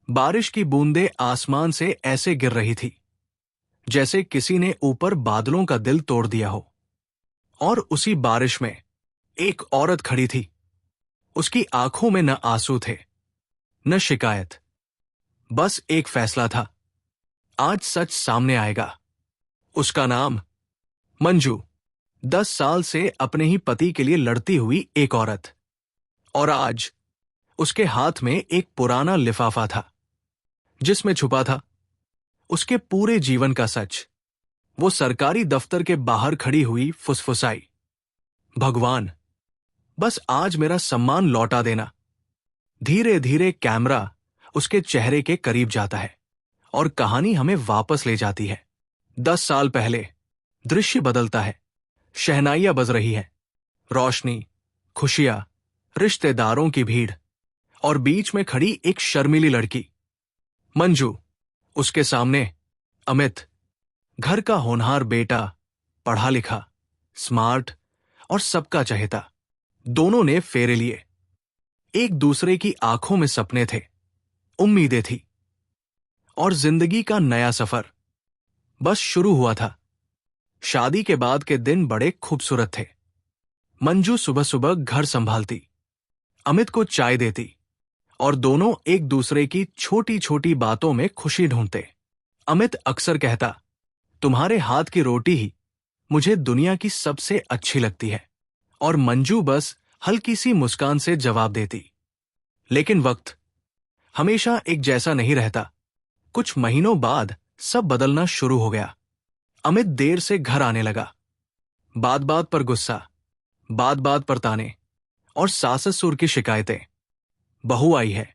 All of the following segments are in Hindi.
बारिश की बूंदें आसमान से ऐसे गिर रही थी जैसे किसी ने ऊपर बादलों का दिल तोड़ दिया हो। और उसी बारिश में एक औरत खड़ी थी। उसकी आंखों में न आंसू थे, न शिकायत, बस एक फैसला था। आज सच सामने आएगा। उसका नाम मंजू। 10 साल से अपने ही पति के लिए लड़ती हुई एक औरत। और आज उसके हाथ में एक पुराना लिफाफा था जिसमें छुपा था उसके पूरे जीवन का सच। वो सरकारी दफ्तर के बाहर खड़ी हुई फुसफुसाई, भगवान, बस आज मेरा सम्मान लौटा देना। धीरे धीरे कैमरा उसके चेहरे के करीब जाता है और कहानी हमें वापस ले जाती है। 10 साल पहले दृश्य बदलता है। शहनाइयां बज रही है, रोशनी, खुशियां, रिश्तेदारों की भीड़, और बीच में खड़ी एक शर्मीली लड़की, मंजू। उसके सामने अमित, घर का होनहार बेटा, पढ़ा लिखा, स्मार्ट और सबका चहेता। दोनों ने फेरे लिए। एक दूसरे की आंखों में सपने थे, उम्मीदें थी, और जिंदगी का नया सफर बस शुरू हुआ था। शादी के बाद के दिन बड़े खूबसूरत थे। मंजू सुबह सुबह घर संभालती, अमित को चाय देती, और दोनों एक दूसरे की छोटी छोटी बातों में खुशी ढूंढते। अमित अक्सर कहता, तुम्हारे हाथ की रोटी ही मुझे दुनिया की सबसे अच्छी लगती है। और मंजू बस हल्की सी मुस्कान से जवाब देती। लेकिन वक्त हमेशा एक जैसा नहीं रहता। कुछ महीनों बाद सब बदलना शुरू हो गया। अमित देर से घर आने लगा। बात बात पर गुस्सा, बात बात पर ताने, और सास ससुर की शिकायतें। बहू आई है,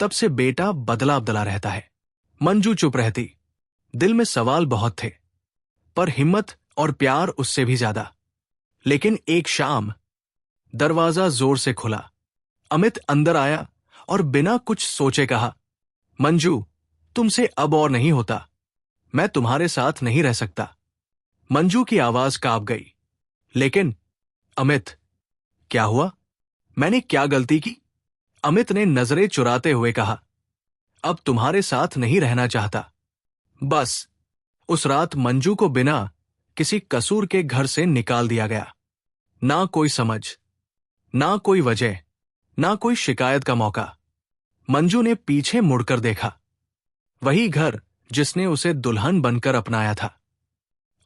तब से बेटा बदला बदला रहता है। मंजू चुप रहती। दिल में सवाल बहुत थे, पर हिम्मत और प्यार उससे भी ज्यादा। लेकिन एक शाम दरवाजा जोर से खुला। अमित अंदर आया और बिना कुछ सोचे कहा, मंजू, तुमसे अब और नहीं होता। मैं तुम्हारे साथ नहीं रह सकता। मंजू की आवाज कांप गई। लेकिन अमित, क्या हुआ? मैंने क्या गलती की? अमित ने नजरें चुराते हुए कहा, अब तुम्हारे साथ नहीं रहना चाहता। बस उस रात मंजू को बिना किसी कसूर के घर से निकाल दिया गया। ना कोई समझ, ना कोई वजह, ना कोई शिकायत का मौका। मंजू ने पीछे मुड़कर देखा। वही घर जिसने उसे दुल्हन बनकर अपनाया था,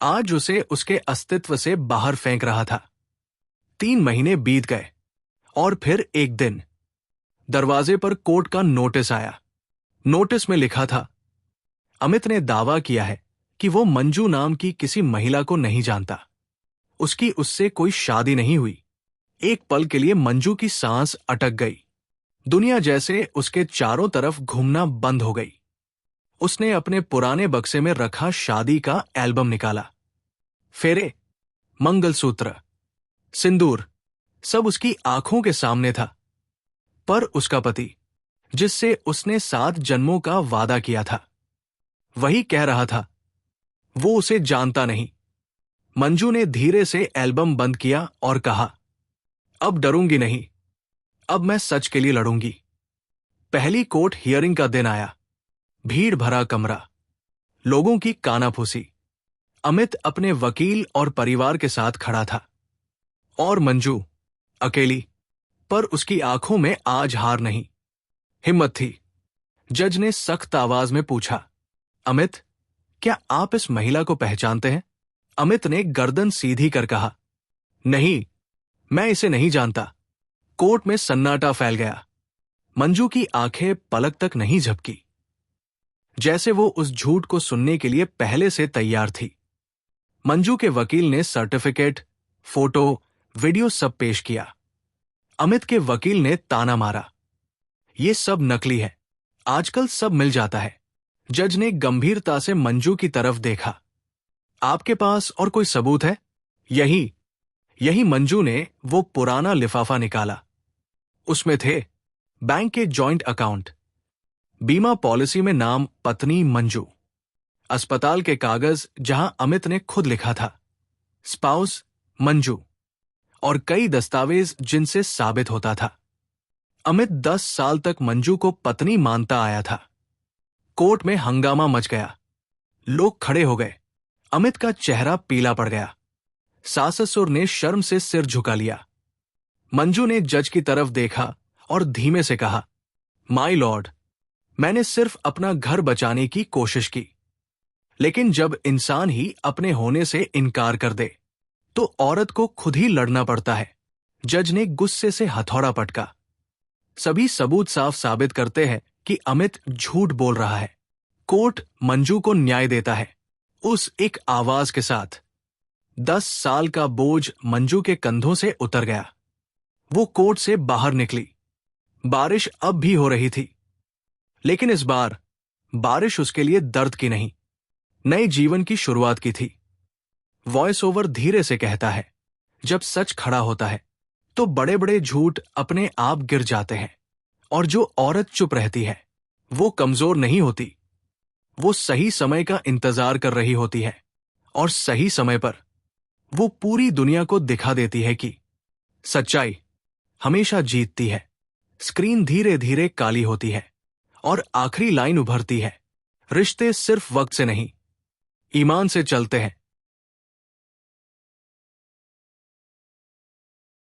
आज उसे उसके अस्तित्व से बाहर फेंक रहा था। 3 महीने बीत गए और फिर एक दिन दरवाजे पर कोर्ट का नोटिस आया। नोटिस में लिखा था, अमित ने दावा किया है कि वो मंजू नाम की किसी महिला को नहीं जानता। उसकी उससे कोई शादी नहीं हुई। एक पल के लिए मंजू की सांस अटक गई। दुनिया जैसे उसके चारों तरफ घूमना बंद हो गई। उसने अपने पुराने बक्से में रखा शादी का एल्बम निकाला। फेरे, मंगलसूत्र, सिंदूर, सब उसकी आंखों के सामने था। पर उसका पति, जिससे उसने 7 जन्मों का वादा किया था, वही कह रहा था, वो उसे जानता नहीं। मंजू ने धीरे से एल्बम बंद किया और कहा, अब डरूंगी नहीं, अब मैं सच के लिए लड़ूंगी। पहली कोर्ट हियरिंग का दिन आया। भीड़ भरा कमरा, लोगों की कानाफूसी। अमित अपने वकील और परिवार के साथ खड़ा था, और मंजू अकेली। पर उसकी आंखों में आज हार नहीं, हिम्मत थी। जज ने सख्त आवाज में पूछा, अमित, क्या आप इस महिला को पहचानते हैं? अमित ने गर्दन सीधी कर कहा, नहीं, मैं इसे नहीं जानता। कोर्ट में सन्नाटा फैल गया। मंजू की आंखें पलक तक नहीं झपकी, जैसे वो उस झूठ को सुनने के लिए पहले से तैयार थी। मंजू के वकील ने सर्टिफिकेट, फोटो, वीडियो सब पेश किया। अमित के वकील ने ताना मारा, ये सब नकली है, आजकल सब मिल जाता है। जज ने गंभीरता से मंजू की तरफ देखा, आपके पास और कोई सबूत है? यही मंजू ने वो पुराना लिफाफा निकाला। उसमें थे बैंक के जॉइंट अकाउंट, बीमा पॉलिसी में नाम पत्नी मंजू, अस्पताल के कागज जहां अमित ने खुद लिखा था, स्पाउस मंजू, और कई दस्तावेज जिनसे साबित होता था अमित 10 साल तक मंजू को पत्नी मानता आया था। कोर्ट में हंगामा मच गया। लोग खड़े हो गए। अमित का चेहरा पीला पड़ गया। साससुर ने शर्म से सिर झुका लिया। मंजू ने जज की तरफ देखा और धीमे से कहा, माय लॉर्ड, मैंने सिर्फ अपना घर बचाने की कोशिश की। लेकिन जब इंसान ही अपने होने से इनकार कर दे तो औरत को खुद ही लड़ना पड़ता है। जज ने गुस्से से हथौड़ा पटका। सभी सबूत साफ साबित करते हैं कि अमित झूठ बोल रहा है। कोर्ट मंजू को न्याय देता है, उस एक आवाज के साथ। 10 साल का बोझ मंजू के कंधों से उतर गया। वो कोर्ट से बाहर निकली। बारिश अब भी हो रही थी, लेकिन इस बार बारिश उसके लिए दर्द की नहीं, नए जीवन की शुरुआत की थी। वॉइस ओवर धीरे से कहता है, जब सच खड़ा होता है तो बड़े बड़े झूठ अपने आप गिर जाते हैं, और जो औरत चुप रहती है वो कमजोर नहीं होती। वो सही समय का इंतजार कर रही होती है, और सही समय पर वो पूरी दुनिया को दिखा देती है कि सच्चाई हमेशा जीतती है। स्क्रीन धीरे धीरे काली होती है और आखिरी लाइन उभरती है, रिश्ते सिर्फ वक्त से नहीं, ईमान से चलते हैं।